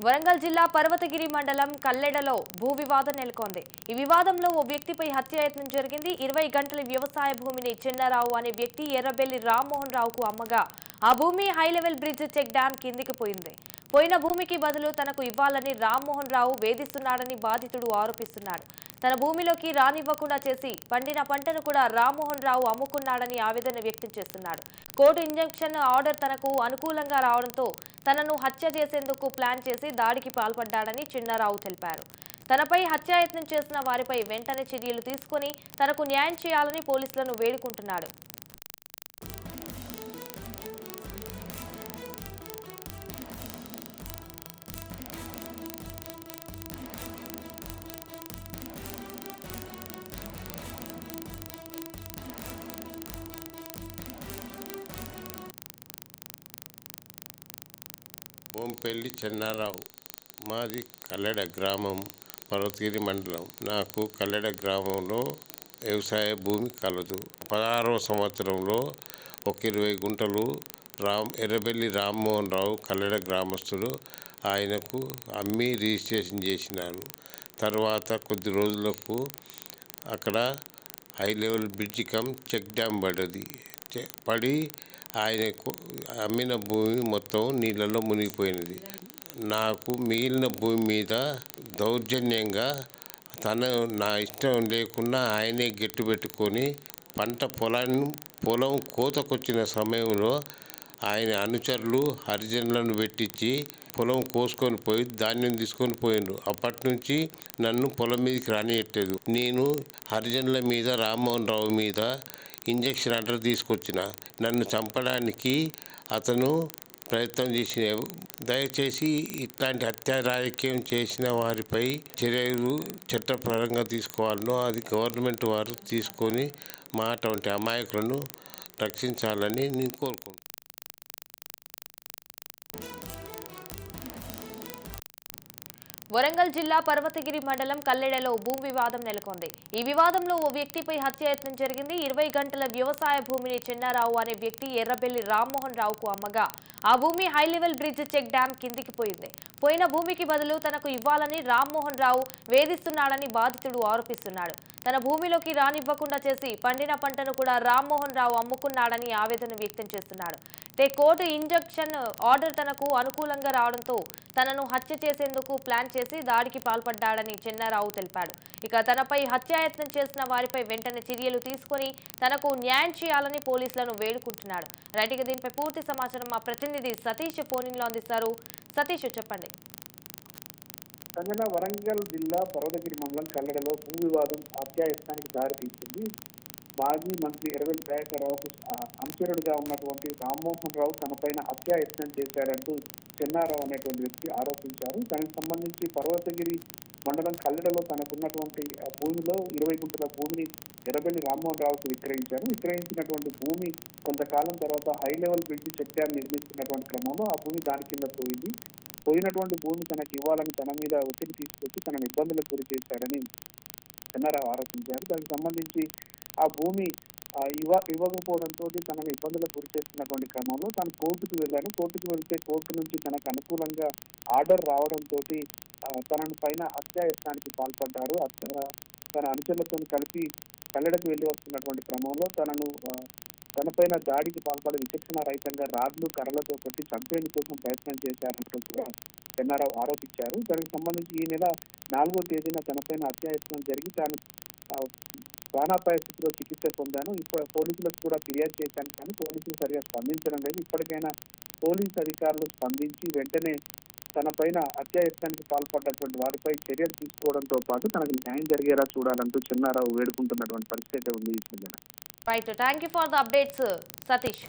వరంగల్ జిల్లా పర్వతగిరి మండలం కల్లెడలో భూ వివాదం నెలకొంది. ఈ వివాదంలో ఓ వ్యక్తిపై హత్యాయత్నం జరిగింది. 20 గంటల వ్యవసాయ భూమిని చిన్నారావు అనే వ్యక్తి ఎర్రబెల్లి రామ్మోహన్ రావుకు అమ్మగా ఆ భూమి high level bridge check dam కిందికి పోయింది. పోయిన భూమికి బదులు తనకు ఇవ్వాలని రామ్మోహన్ రావు వేధిస్తున్నాడని బాధితుడు ఆరోపిస్తున్నాడు. తన భూమిలోకి రానివ్వకుండా చేసి పండిన పంటను కూడా రామ్మోహన్ రావు అమ్ముకున్నాడని ఆవేదన వ్యక్తం చేస్తున్నాడు. కోర్టు ఇంజంక్షన్ ఆర్డర్ తనకు అనుకూలంగా రావడంతో తనను హత్య చేసేందుకు ప్లాన్ చేసి దాడికి పాల్పడ్డాడని చిన్నారావు తెలిపారు. తనపై హత్యాయత్నం చేసిన వారిపై వెంటనే చర్యలు తీసుకుని తనకు న్యాయం చేయాలని పోలీసులను వేడుకుంటున్నాడు. ఓంపల్లి చెన్నారావు, మాది కల్లెడ గ్రామం, పర్వతగిరి మండలం. నాకు కల్లెడ గ్రామంలో వ్యవసాయ భూమి కలదు. 16వ సంవత్సరంలో ఒక 20 గుంటలు ఎర్రబెల్లి రామ్మోహన్ రావు కల్లెడ గ్రామస్తుడు ఆయనకు అమ్మి రిజిస్ట్రేషన్ చేసినాను. తర్వాత కొద్ది రోజులకు అక్కడ high level bridge cum check dam పడి ఆయనకు అమ్మిన భూమి మొత్తం నీళ్ళలో మునిగిపోయినది. నాకు మిగిలిన భూమి మీద దౌర్జన్యంగా నా ఇష్టం లేకుండా ఆయనే గెట్టు పెట్టుకొని పొలం కోతకొచ్చిన సమయంలో ఆయన అనుచరులు హరిజనులను పెట్టించి పొలం కోసుకొని పోయి ధాన్యం తీసుకొని పోయిండు. అప్పటి నుంచి నన్ను పొలం మీదకి రానియట్లేదు. నేను హరిజనుల మీద, రామ్మోహన్ రావు మీద ఇంజక్షన్ ఆర్డర్ తీసుకొచ్చిన. నన్ను చంపడానికి అతను ప్రయత్నం చేసిన. దయచేసి ఇట్లాంటి హత్యా రాజకీయం చేసిన వారిపై చర్యలు చట్టపరంగా తీసుకోవాలనో అది గవర్నమెంట్ వారు తీసుకొని మా అటువంటి అమాయకులను రక్షించాలని నేను కోరుకుంటున్నాను. వరంగల్ జిల్లా పర్వతగిరి మండలం కల్లెడలో భూ వివాదం నెలకొంది. ఈ వివాదంలో ఓ వ్యక్తిపై హత్యాయత్నం జరిగింది. 20 గంటల వ్యవసాయ భూమిని చిన్నారావు అనే వ్యక్తి ఎర్రబెల్లి రామ్మోహన్ రావుకు అమ్మగా ఆ భూమి high level bridge check dam కిందికి పోయింది. పోయిన భూమికి బదులు తనకు ఇవ్వాలని రామ్మోహన్ రావు వేధిస్తున్నాడని బాధితుడు ఆరోపిస్తున్నాడు. తన భూమిలోకి రానివ్వకుండా చేసి పండిన పంటను కూడా రామ్మోహన్ రావు అమ్ముకున్నాడని ఆవేదన వ్యక్తం చేస్తున్నాడు. కోర్టు ఇంజక్షన్ ఆర్డర్ తనకు అనుకూలంగా రావడంతో తనను హత్య చేసేందుకు ప్లాన్ చేసి దాడికి పాల్పడ్డాడని చిన్నారావు తెలిపాడు. ఇక తనపై హత్యాయత్నం చేసిన వారిపై వెంటనే చర్యలు తీసుకుని తనకు న్యాయం చేయాలని పోలీసులను వేడుకుంటున్నాడు. రైట్గా దీనిపై పూర్తి సమాచారం మా ప్రతినిధి సతీష్ ఫోన్లో అందిస్తారు. సతీష్, చెప్పండి. వరంగల్ జిల్లా పర్వతగిరి మండలం కల్లెడలో భూ వివాదం హత్యాయత్నానికి దారితీసింది. మాజీ మంత్రి ఎర్రబెల్లి రావుకు అనుచరుడుగా ఉన్నటువంటి రామ్మోహన్ రావు తనపైన హత్యాయత్నం చేశారంటూ చెన్నారావు అనేటువంటి వ్యక్తి ఆరోపించారు. దానికి సంబంధించి పర్వతగిరి మండలం కల్లెడలో తనకున్నటువంటి భూమిలో 20 గుంటల భూమిని ఎర్రబెల్లి రామ్మోహన్ రావుకు విక్రయించినటువంటి భూమి కొంతకాలం తర్వాత high level bridge check dam నిర్మిస్తున్నటువంటి క్రమంలో ఆ భూమి దాని కింద పోయినటువంటి భూమి తనకు ఇవ్వాలని తన మీద ఒత్తిడి తీసుకొచ్చి తనను ఇబ్బందులకు గురి చేశాడని చెన్నారావు ఆరోపించారు. దానికి సంబంధించి ఆ భూమి ఇవ్వకపోవడంతో తనను ఇబ్బందులకు గురి చేస్తున్నటువంటి క్రమంలో తాను కోర్టుకు వెళ్ళాను. కోర్టుకు వెళ్తే కోర్టు నుంచి తనకు అనుకూలంగా ఆర్డర్ రావడంతో తనను పైన హత్యాయత్నానికి పాల్పడ్డారు. తన అనుచరులతో కలిపి కల్లెడకు వెళ్లి వస్తున్నటువంటి క్రమంలో తనపైన దాడికి పాల్పడి విచక్షణ రహితంగా రాడ్లు కర్రలతో కొట్టి చంపేందుకోసం ప్రయత్నం చేశారంటూ కూడా చెన్నారావు ఆరోపించారు. దానికి సంబంధించి ఈ నెల 4వ తేదీన తనపైన హత్యాయత్నం జరిగి తాను ప్రాణాపాయ స్థితిలో చికిత్స పొందాను. ఇప్పుడు పోలీసులకు కూడా ఫిర్యాదు చేశాను, కానీ పోలీసులు సరిగా స్పందించడం లేదు. ఇప్పటికైనా పోలీసు అధికారులు స్పందించి వెంటనే తన పైన హత్యాయత్నానికి పాల్పడ్డటువంటి వారిపై చర్యలు తీసుకోవడంతో పాటు తనకు న్యాయం జరిగేలా చూడాలంటూ చెన్నారావు వేడుకుంటున్నటువంటి పరిస్థితి ఉంది. Right, thank you for the updates Satish.